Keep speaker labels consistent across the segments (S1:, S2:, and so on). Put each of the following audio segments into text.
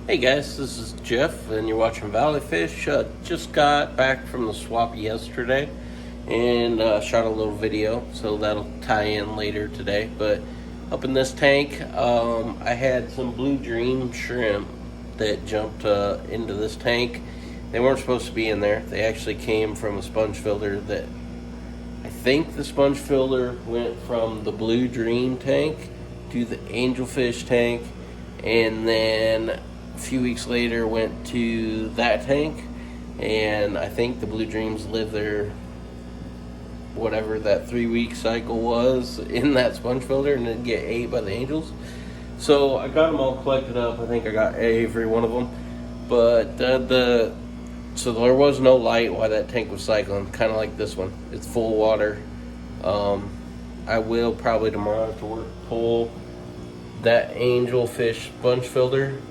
S1: Hey guys, this is Jeff, and you're watching Valley Fish. Just got back from the swap yesterday, and shot a little video, so that'll tie in later today. But up in this tank, I had some Blue Dream shrimp that jumped into this tank. They weren't supposed to be in there. They actually came from a sponge filter that I think the sponge filter went from the Blue Dream tank to the angelfish tank, and then a few weeks later went to that tank. And I think the Blue Dreams live there, whatever that 3-week cycle was, in that sponge filter, and then get ate by the angels. So I got them all collected up. I think I got every one of them, but so there was no light while that tank was cycling, kind of like this one. It's full of water. I will probably tomorrow after work pull that angelfish sponge filter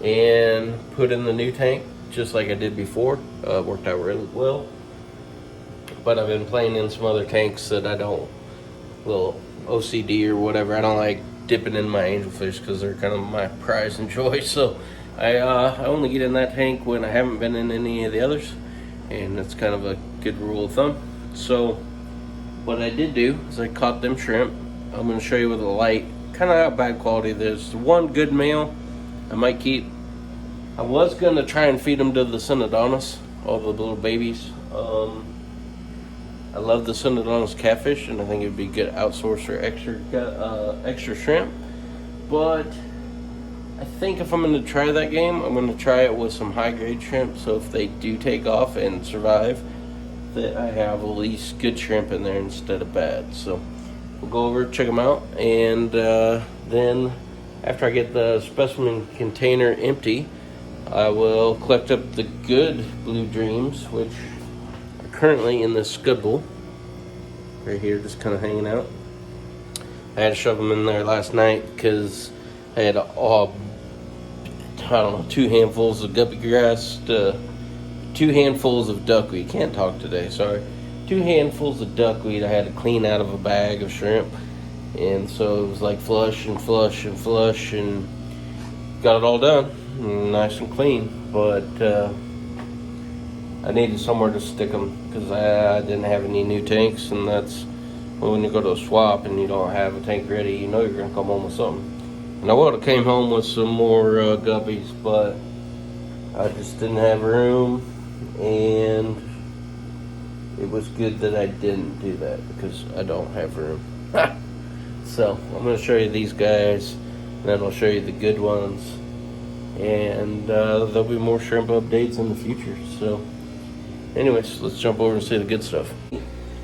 S1: and put in the new tank, just like I did before. Worked out really well. But I've been playing in some other tanks that I don't, little OCD or whatever. I don't like dipping in my angelfish because they're kind of my prize and joy. So I only get in that tank when I haven't been in any of the others, and it's kind of a good rule of thumb. So what I did do is I caught them shrimp. I'm going to show you with a light. Kind of got bad quality. There's one good male I might keep. I was going to try and feed them to the Synodontis, all the little babies. I love the Synodontis catfish, and I think it would be good outsource for extra shrimp. But I think if I'm going to try that game, I'm going to try it with some high-grade shrimp, so if they do take off and survive, that I have at least good shrimp in there instead of bad. So we'll go over, check them out, and then after I get the specimen container empty, I will collect up the good Blue Dreams, which are currently in this scud bowl right here, just kind of hanging out. I had to shove them in there last night because I had I don't know, 2 handfuls of guppy grass, 2 handfuls of duckweed. Can't talk today, sorry. 2 handfuls of duckweed I had to clean out of a bag of shrimp, and so it was like flush and flush and flush, and got it all done, nice and clean. But I needed somewhere to stick them because I didn't have any new tanks, and that's when you go to a swap and you don't have a tank ready, you know you're gonna come home with something. And I would have came home with some more guppies, but I just didn't have room, and it was good that I didn't do that because I don't have room. So I'm going to show you these guys, and then I'll show you the good ones, and there'll be more shrimp updates in the future. So anyways, let's jump over and see the good stuff. I'm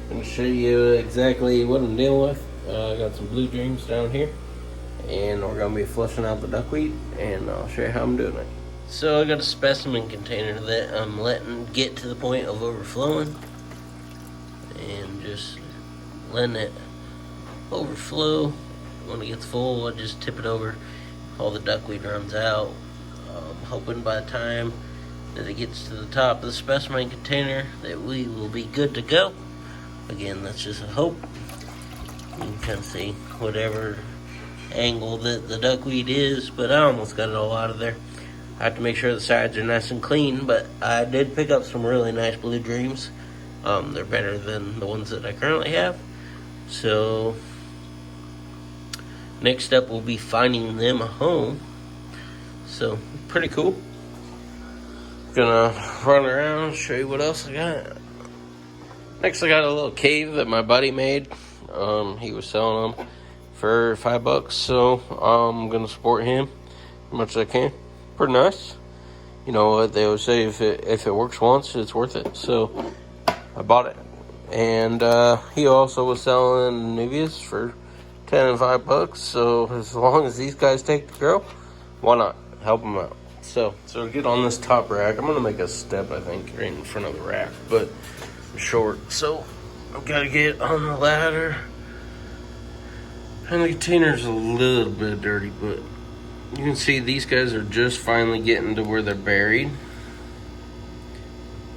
S1: going to show you exactly what I'm dealing with. I got some Blue Dreams down here, and we're going to be flushing out the duckweed, and I'll show you how I'm doing it. So I got a specimen container that I'm letting get to the point of overflowing, and just letting it overflow. When it gets full, I just tip it over. All the duckweed runs out. Hoping by the time that it gets to the top of the specimen container that we will be good to go. Again, that's just a hope. You can kind of see whatever angle that the duckweed is, but I almost got it all out of there. I have to make sure the sides are nice and clean, but I did pick up some really nice Blue Dreams. They're better than the ones that I currently have. So next up will be finding them a home. So pretty cool. Gonna run around, show you what else I got. Next, I got a little cave that my buddy made. He was selling them for $5, so I'm gonna support him as much as I can. Pretty nice. You know what they always say, if it works once, it's worth it. So I bought it, and he also was selling Nubias for $10 and $5. So as long as these guys take the girl, why not help them out? So get on this top rack. I'm gonna make a step, I think, right in front of the rack, but I'm short, so I've got to get on the ladder. And the container's a little bit dirty, but you can see these guys are just finally getting to where they're buried.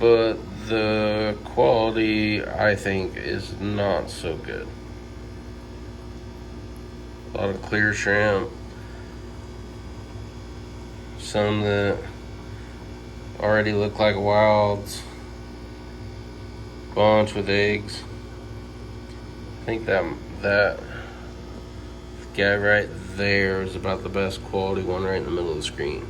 S1: But the quality, I think, is not so good. A lot of clear shrimp. some that already look like wilds. Bunch with eggs. I think that guy right there is about the best quality one right in the middle of the screen.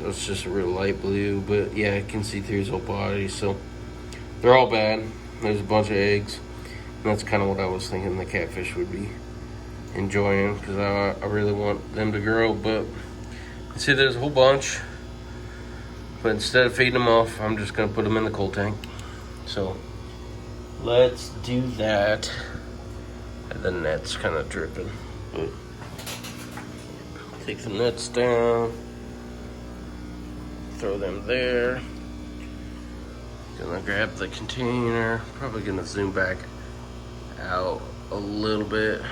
S1: It's just a real light blue, but yeah, I can see through his whole body, so they're all bad. There's a bunch of eggs. And that's kind of what I was thinking the catfish would be enjoying, because I really want them to grow. But see, there's a whole bunch, but instead of feeding them off, I'm just going to put them in the cold tank. So let's do that. And the net's kind of dripping. But take the nets down, throw them there. Gonna grab the container. Probably gonna zoom back out a little bit.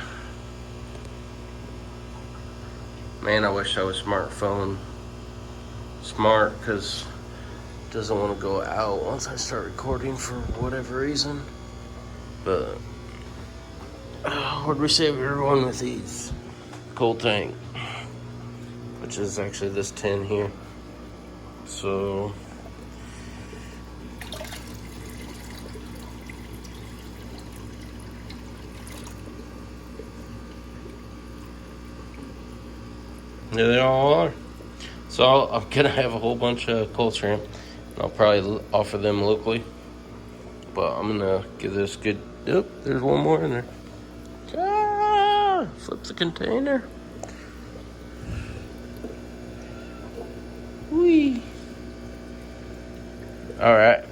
S1: Man, I wish I was smartphone smart, because it doesn't want to go out once I start recording for whatever reason. But what'd we say we were going with these? Cold tank, which is actually this tin here. So there they all are. So I'm gonna have a whole bunch of cold shrimp, and I'll probably offer them locally. But I'm gonna give this good. Oop, there's one more in there. Ah, flip the container. Whee. All right.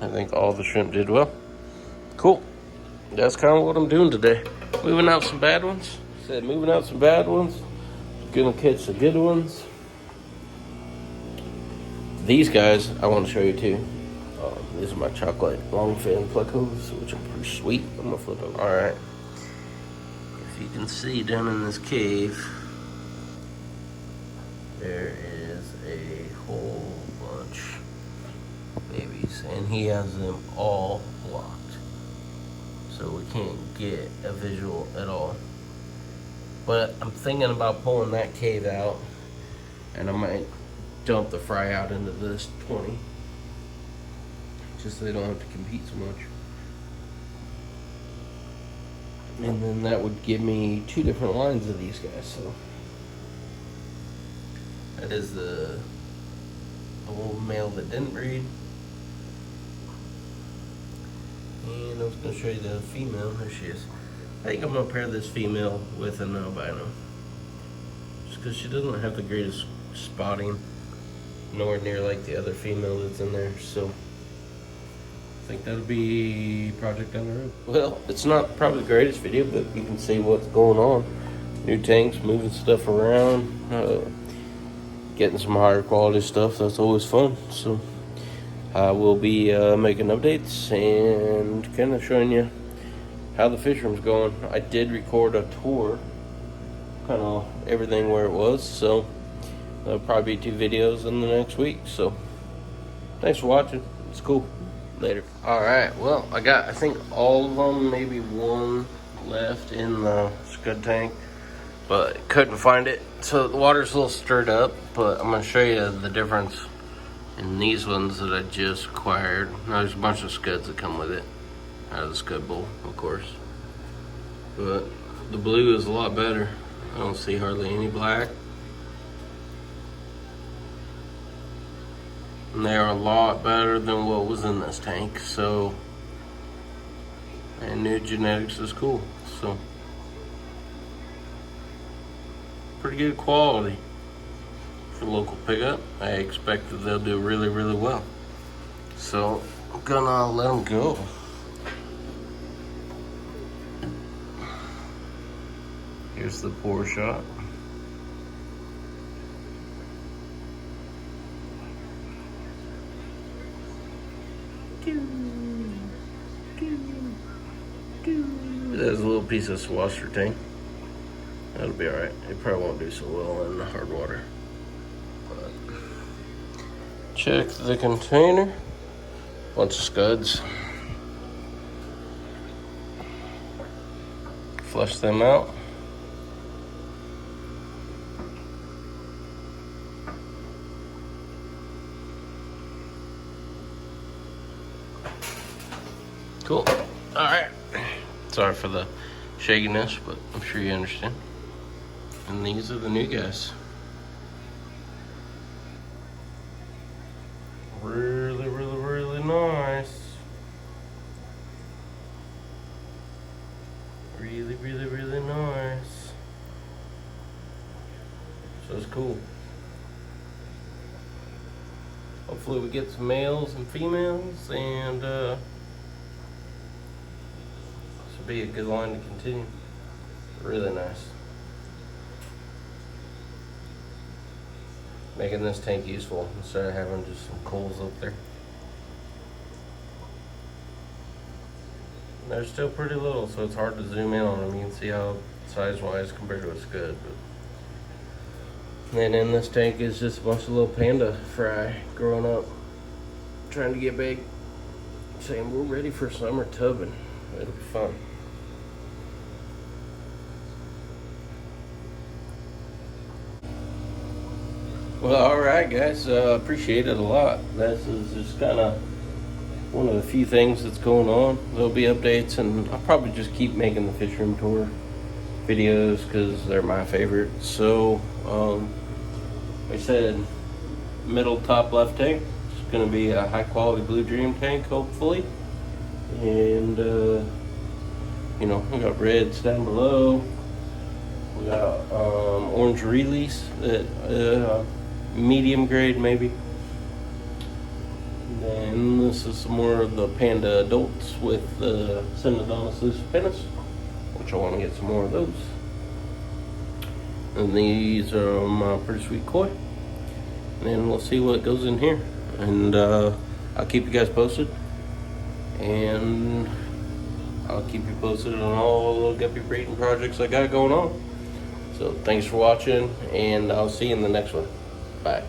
S1: I think all the shrimp did well. Cool. That's kind of what I'm doing today. Moving out some bad ones. Said moving out some bad ones. Gonna catch the good ones. These guys I want to show you too. These are my chocolate longfin plecos, which are pretty sweet. I'm gonna flip them. All right. If you can see down in this cave, there is a whole bunch of babies, and he has them all blocked, so we can't get a visual at all. But I'm thinking about pulling that cave out, and I might dump the fry out into this 20, just so they don't have to compete so much. And then that would give me 2 different lines of these guys. So that is the old male that didn't breed. And I was going to show you the female. There she is. I think I'm going to pair this female with an albino, just because she doesn't have the greatest spotting, nowhere near like the other female that's in there. So I think that'll be project down the road. Well, it's not probably the greatest video, but you can see what's going on. New tanks, moving stuff around, getting some higher quality stuff. That's always fun. So I will be making updates and kind of showing you how the fish room's going. I did record a tour, kind of everything where it was, so there'll probably be 2 videos in the next week. So thanks for watching. It's cool. Later. All right, well, I got, I think, all of them, maybe 1 left in the scud tank, but couldn't find it. So the water's a little stirred up, but I'm gonna show you the difference in these ones that I just acquired. Now, there's a bunch of scuds that come with it, out of the scud bowl, of course. But the blue is a lot better. I don't see hardly any black. And they are a lot better than what was in this tank. So, and new genetics is cool. So, pretty good quality for local pickup. I expect that they'll do really, really well. So, I'm gonna let them go. Here's the pour shot. There's a little piece of swasher tank. That'll be alright. It probably won't do so well in the hard water. But check the container. Bunch of scuds. Flush them out. Cool. All right. Sorry for the shakiness, but I'm sure you understand. And these are the new guys. Really, really, really nice. Really, really, really nice. So it's cool. Hopefully we get some males and females, and this will be a good line to continue. Really nice. Making this tank useful instead of having just some coals up there. They're still pretty little, so it's hard to zoom in on them. You can see how size-wise compared to a scud. And then in this tank is just a bunch of little panda fry growing up, trying to get big, saying we're ready for summer tubbing. It'll be fun. Well, alright guys, appreciate it a lot. This is just kind of one of the few things that's going on. There'll be updates, and I'll probably just keep making the fish room tour videos because they're my favorite. So, like I said, middle top left tank. It's going to be a high quality Blue Dream tank, hopefully. And, you know, we got reds down below. We got orange release, that medium grade maybe. And then this is some more of the panda adults with Synodontis lucipennis, which I want to get some more of those. And these are my pretty sweet koi. And then we'll see what goes in here. And I'll keep you guys posted. And I'll keep you posted on all the little guppy breeding projects I got going on. So thanks for watching, and I'll see you in the next one. Bye.